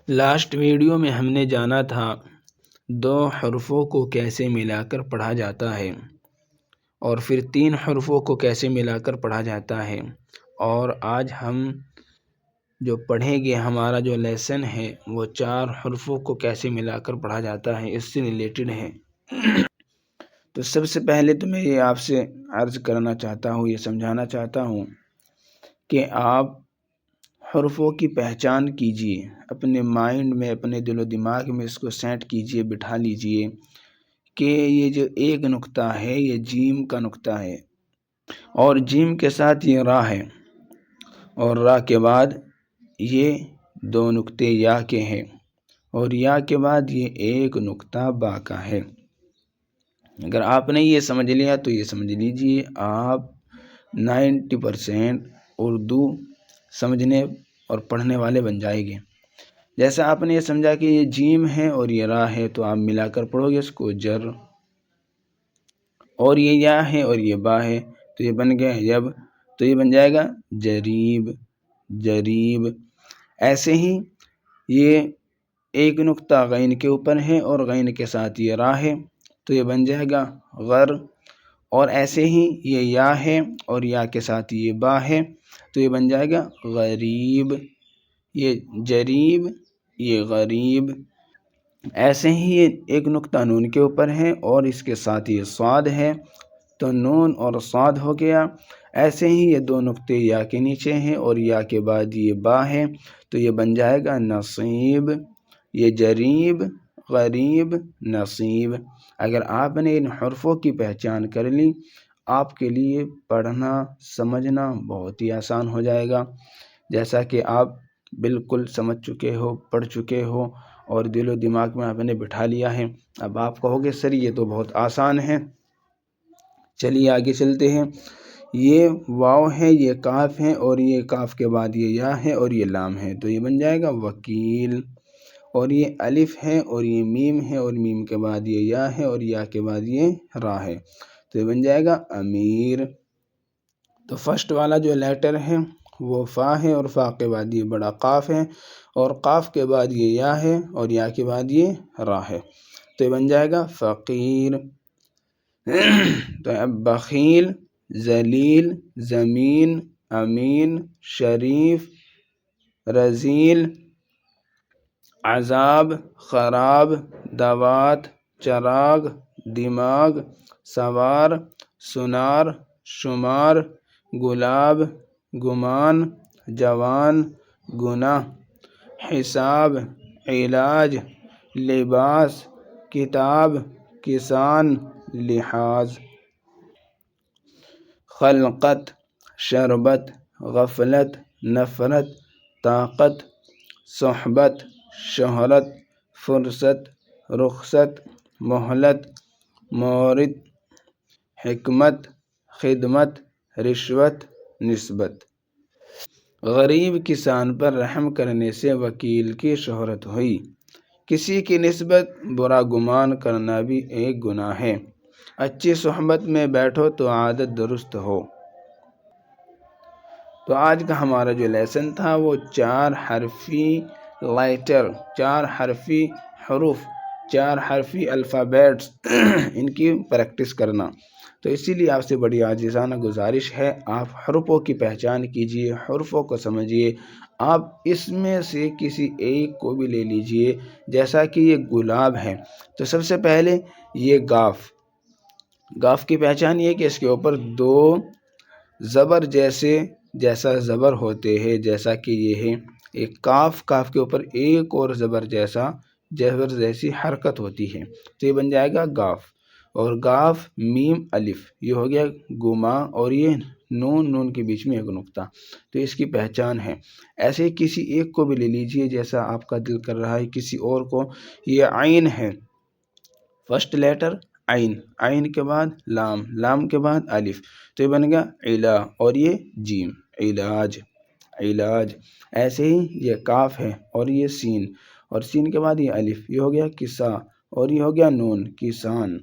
Last video میں ہم نے جانا تھا دو حروفوں کو کیسے ملا کر پڑھا جاتا ہے اور پھر تین حروفوں کو کیسے ملا کر پڑھا جاتا ہے، اور آج ہم جو پڑھیں گے ہمارا جو لیسن ہے وہ چار حروفوں کو کیسے ملا کر پڑھا جاتا ہے، اس سے ریلیٹڈ ہے۔ تو سب سے پہلے تو میں یہ آپ سے عرض کرنا چاہتا ہوں، یہ سمجھانا چاہتا ہوں کہ آپ حروفوں کی پہچان کیجئے، اپنے مائنڈ میں، اپنے دل و دماغ میں اس کو سیٹ کیجئے، بٹھا لیجئے کہ یہ جو ایک نقطہ ہے یہ جیم کا نقطہ ہے، اور جیم کے ساتھ یہ را ہے، اور را کے بعد یہ دو نقطے یا کے ہیں، اور یا کے بعد یہ ایک نقطہ با کا ہے۔ اگر آپ نے یہ سمجھ لیا تو یہ سمجھ لیجئے آپ 90% اردو سمجھنے اور پڑھنے والے بن جائیں گے۔ جیسا آپ نے یہ سمجھا کہ یہ جیم ہے اور یہ را ہے تو آپ ملا کر پڑھو گے اس کو جر، اور یہ یا ہے اور یہ با ہے تو یہ بن گیا یب، تو یہ بن جائے گا جریب، جریب۔ ایسے ہی یہ ایک نقطہ غین کے اوپر ہے اور غین کے ساتھ یہ را ہے تو یہ بن جائے گا غر، اور ایسے ہی یہ یا ہے اور یا کے ساتھ یہ با ہے تو یہ بن جائے گا غریب، یہ جریب، یہ غریب۔ ایسے ہی یہ ایک نقطہ نون کے اوپر ہے اور اس کے ساتھ یہ صاد ہے تو نون اور صاد ہو گیا۔ ایسے ہی یہ دو نقطے یا کے نیچے ہیں اور یا کے بعد یہ با ہے تو یہ بن جائے گا نصیب، یہ جریب، غریب، نصیب۔ اگر آپ نے ان حرفوں کی پہچان کر لی آپ کے لیے پڑھنا سمجھنا بہت ہی آسان ہو جائے گا، جیسا کہ آپ بالکل سمجھ چکے ہو، پڑھ چکے ہو اور دل و دماغ میں آپ نے بٹھا لیا ہے۔ اب آپ کہو گے سر یہ تو بہت آسان ہے، چلیے آگے چلتے ہیں۔ یہ واو ہے، یہ کاف ہے، اور یہ کاف کے بعد یہ یا ہے اور یہ لام ہے تو یہ بن جائے گا وکیل، اور یہ الف ہے اور یہ میم ہے اور میم کے بعد یہ یا ہے اور یا کے بعد یہ را ہے تو یہ بن جائے گا امیر۔ تو فرسٹ والا جو لیٹر ہے وہ فا ہے اور فا کے بعد یہ بڑا قاف ہے اور قاف کے بعد یہ یا ہے اور یا کے بعد یہ را ہے تو یہ بن جائے گا فقیر۔ تو اب بخیل، ذلیل، زمین، امین، شریف، رذیل، عذاب، خراب، دوات، چراغ، دماغ، سوار، سنار، شمار، گلاب، گمان، جوان، گناہ، حساب، علاج، لباس، کتاب، کسان، لحاظ، خلقت، شربت، غفلت، نفرت، طاقت، صحبت، شہرت، فرصت، رخصت، مہلت، مورد، حکمت، خدمت، رشوت، نسبت۔ غریب کسان پر رحم کرنے سے وکیل کی شہرت ہوئی، کسی کی نسبت برا گمان کرنا بھی ایک گناہ ہے، اچھی صحبت میں بیٹھو تو عادت درست ہو۔ تو آج کا ہمارا جو لیسن تھا وہ چار حرفی لیٹر، چار حرفی حروف، چار حرفی الفابیٹس ان کی پریکٹس کرنا۔ تو اسی لیے آپ سے بڑی عاجزانہ گزارش ہے آپ حروفوں کی پہچان کیجئے، حروفوں کو سمجھیے۔ آپ اس میں سے کسی ایک کو بھی لے لیجئے، جیسا کہ یہ گلاب ہے تو سب سے پہلے یہ گاف، گاف کی پہچان یہ کہ اس کے اوپر دو زبر جیسا زبر ہوتے ہیں، جیسا کہ یہ ہے ایک کاف، کاف کے اوپر ایک اور زبر جیسی حرکت ہوتی ہے تو یہ بن جائے گا گاف۔ اور گاف میم الف یہ ہو گیا گما، اور یہ نون کے بیچ میں ایک نقطہ تو اس کی پہچان ہے۔ ایسے کسی ایک کو بھی لے لیجئے جیسا آپ کا دل کر رہا ہے، کسی اور کو۔ یہ عین ہے، فرسٹ لیٹر عین، عین کے بعد لام، لام کے بعد الف تو یہ بن گیا علا، اور یہ جیم علاج، علاج۔ ایسے ہی یہ کاف ہے اور یہ سین، اور سین کے بعد یہ الف یہ ہو گیا کسا، اور یہ ہو گیا نون کسان۔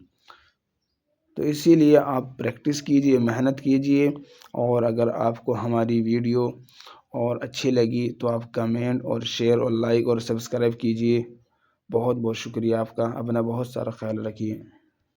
تو اسی لیے آپ پریکٹس کیجئے، محنت کیجئے، اور اگر آپ کو ہماری ویڈیو اور اچھی لگی تو آپ کمنٹ اور شیئر اور لائک اور سبسکرائب کیجیے۔ بہت بہت شکریہ آپ کا، اپنا بہت سارا خیال رکھیے۔